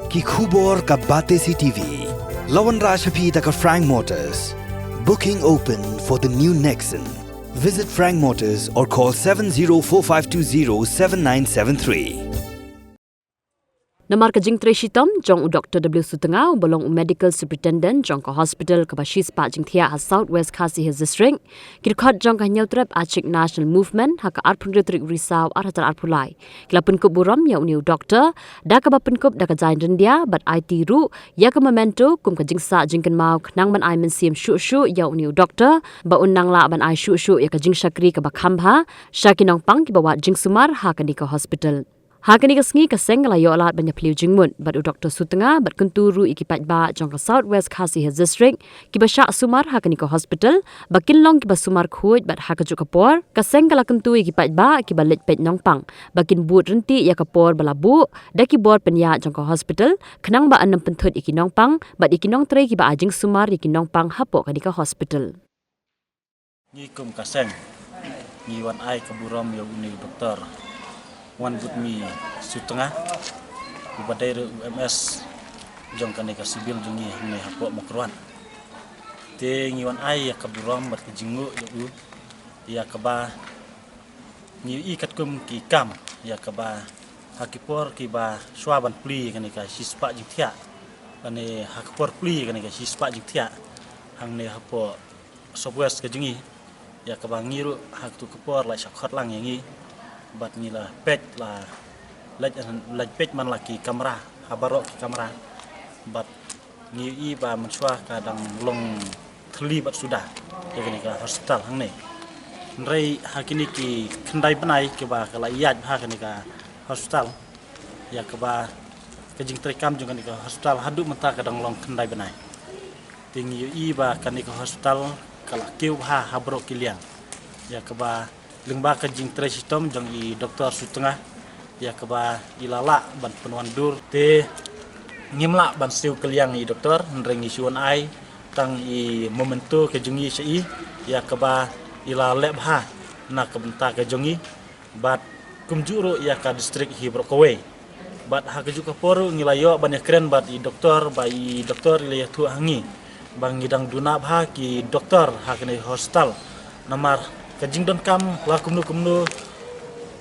Ki khubor ka Bate CTV. Lawan Rajhapi taka Frank Motors. Booking open for the new Nexon. Visit Frank Motors or call 7045207973. Namar kajing Treshitom, jong Dr. W. Sutengau, belong medical superintendent, jong ka hospital kabashis pa jing thia ha Southwest Khasi Hills District. Kirkot jong ka nyautrep achik national movement, haka arpun retrik risau arhatar arpulai. Kila penkup buram ya uniu doktor, da ka ba penkup da ka jain rendia, bat IT ru, ya ka memento, kum kajing sa jing kan mau, nang ban ai men siem shu ya uniu doktor, ba unang la ban ai shu ya kajing syakri ka ba kambha, syakinong pang ki bawa jing sumar haka ni ka hospital. Hakani kasngi kaseng layo alat banyak peliu jingmun badu Dr. Sutengah bat kenturu ikipat ba jong ka Southwest Khasi Hills District ki basya sumar hakani ka hospital bakin long ki basumar khuj bat haka juk kapor kaseng kala kentu ikipat ba ki balit pet nongpang bakin but renti ya kapor balabu da ki bor penya jong ka hospital kenang ba anam penthut iki nongpang bat iki nong tre ki ba ajing sumar iki nongpang hapo kani ka hospital Ni kum kaseng ni wan ai kaburam ya uni doktor wan butmi Sutengah ubadai UMS jong kane ka sibil jongi ne hapo makruan te ngiwan ai ya kaburam bat jingu ya kaba ni ikat kum ki kam ya kaba hakipor ki ba swaban pli kane ka sispa jithia ane hakipor pli kane ka sispa jithia hang ne hapo Southwest ka jongi ya kaba ngiru hak tu kapor la syakhat lang yangi bat nila pet la laj pet man laki kamera habarok ki kamera bat ngi ba menswa kadang long thli bat sudah ya kini ka hospital hang ne nrei hakini ki khandai banai ke ba kala iyaj ha kini ka hospital ya ke ba kejing trekam jung kini ka hospital hadu menta kadang long khandai banai tingi ba kini ka hospital kala keu ha habarok kiliang ya ke ba lengba kejing Treshitom jong i Dr. Sutengah ya keba ilala ban penuan dur te ngimla ban siu keliang i doktor nrengi siwan ai tang i momento kejungi sei ya keba ila lebha na kebenta kejongi bat kumjuru ya ka distrik Hibrokowe bat ha keju kaporu ngilayo ban keren bat i doktor ilaya tu hangi bang ngidang duna bha ki doktor ha kene hostel namar kajing don kam la kumnu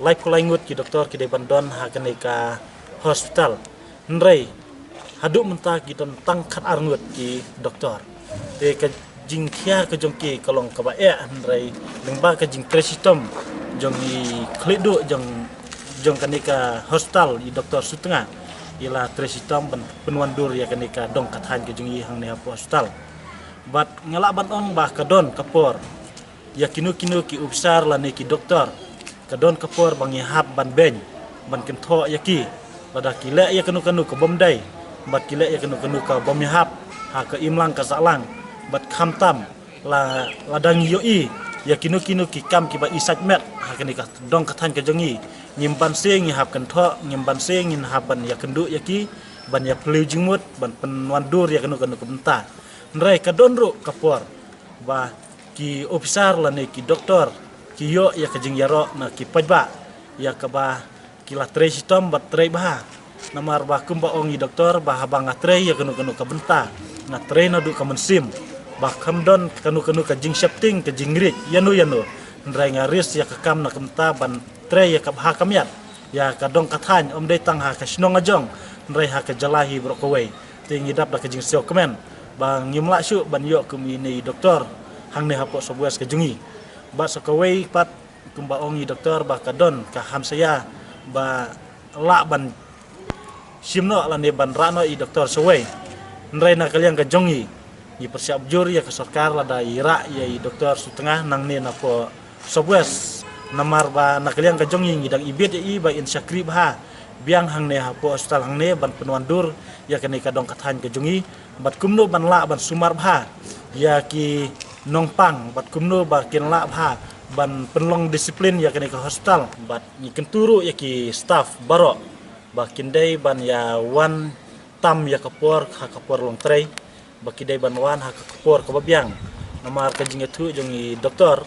live kulaingut ki doktor ki depan don ha kene ka hospital nrei hadu menta ki don tangkat arngut ki doktor te kajing khia ka jongki kalong ka ba nrei lengba kajing Treshitom jong i khledu jong kene ka hospital i Dr. Sutengah ila Treshitom penuan dur ya kene ka dong kathan ki jong i hang ne hospital bat ngala ban ong ba ka don kapor ya kinu ki ubsar la ne ki doktor kadon kapor bangi hap ban ben ban kentho ya ki pada kile ya kanu ka bomdai bat kile ya kanu ka bom hap ha ka imlang ka salang bat khamtam la ladang yoi ya kinu ki kam ki ba isat met ha kani ka dong kathan ka jongi nyimban sing hap kentho nyimban sing ngin haban ya kendu ya ki ban ya pleu jingmut ban penwandur ya kanu ka benta nrai kadon ru kapor ba ki officer la ne ki doktor ki yo ya kajing yaro na ki pajba ya ka ba ki la Treshitom bat trei ba namar ba kumba ongi doktor ba habang atre ya kanu ka benta na trei na du ka mensim ba kamdon kanu ka jing shifting ka jingrit yanu ndrai ngaris ya ka kam na kemta ban trei ya ka ba kamyat ya ka dong kathan om dei tang ha ka snong ajong ndrai ha ka jalahi Brokowe tingi dap da ka jing sio kemen ba ngimla syu ban yo kumini doktor hang ne hapo Southwest kejungi ba sakawai pat kumba ongi doktor ba kadon ka hamsaya ba la ban simno la ne ban rano i doktor sawai nrai na kalian ka jongi ni persiap jur ya ka sarkar la da ira ya i Dr. Sutengah nang ne na po Southwest namar ba na kalian ka jongi ngidang ibet i ba in syakri ba biang hang ne hapo hospital hang ne ban penuan dur ya kene ka dong kathan ka jongi bat kumno ban la ban sumar ba ya ki nongpang bat kumno ba kin la bha ban penlong disiplin ya kene ka hospital bat ni kenturu ya ki staff baro ba kindai ban ya wan tam ya kapor ha kapor long trei ba kidai ban wan ha kapor ka babiang namar ka jingetu jongi doktor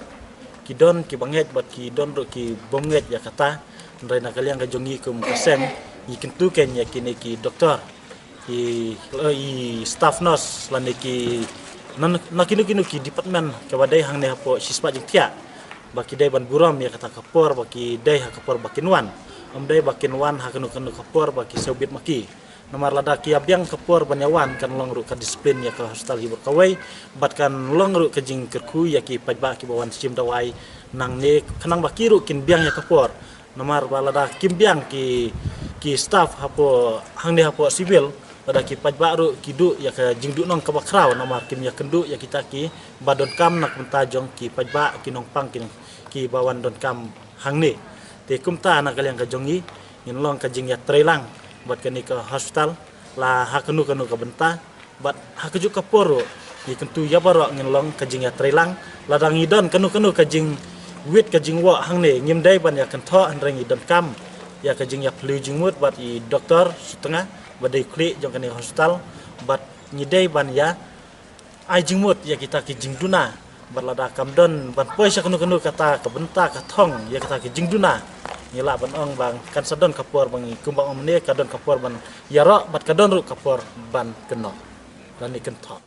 kidon ki banget bat ki don ro ki bonget ya kata ndrai na kalian ka jongi kum kasem ni kentu ken ya kini ki doktor i staff nurse lan ki nakinu ki department kawadai hang ne hapo sispa jing tia baki dai ban buram ya kata kapor baki dai ha kapor bakinwan dai bakinwan ha kanu kapor baki sobit maki nomor lada ki abyang kapor banyawan kan long ru ka disiplin ya ka hostel hibur kawai bat kan long ru ka jing kerku ya ki pajba ki bawan sim dawai nang ne kanang baki ru kin biang ya kapor nomor balada kim biang ki staff hapo hang ne hapo civil pada ki pajba ru kidu ya ka jingdu nong ka bakrau nomor kim ya kendu ya kita ki badon kam nak mentajong ki pajba ki nong pang ki bawan don kam hang ne te kumta nak kalian ka jongi ngin long ka jing ya trelang buat kini ke hospital lah hakenu ke benta buat hakeju ke poro di kentu ya barok ngelong ke jing ya trelang ladang idon kenu ke jing wit ke jing wa hang ne ngim dai ban ya kentho anreng idon kam ya ke jing ya plu jing mut buat i doktor setengah badai klik jong kini hospital buat nyidai ban ya ai jing mut ya kita ke jing duna berlada kamdon ban poi sa kenu kata ke benta ke thong ya kita ke jing duna ngila ban ong bang kan sadon kapor bang kumbang omne kadon kapor ban yaro bat kadon ru kapor ban kenok dan ikan tok.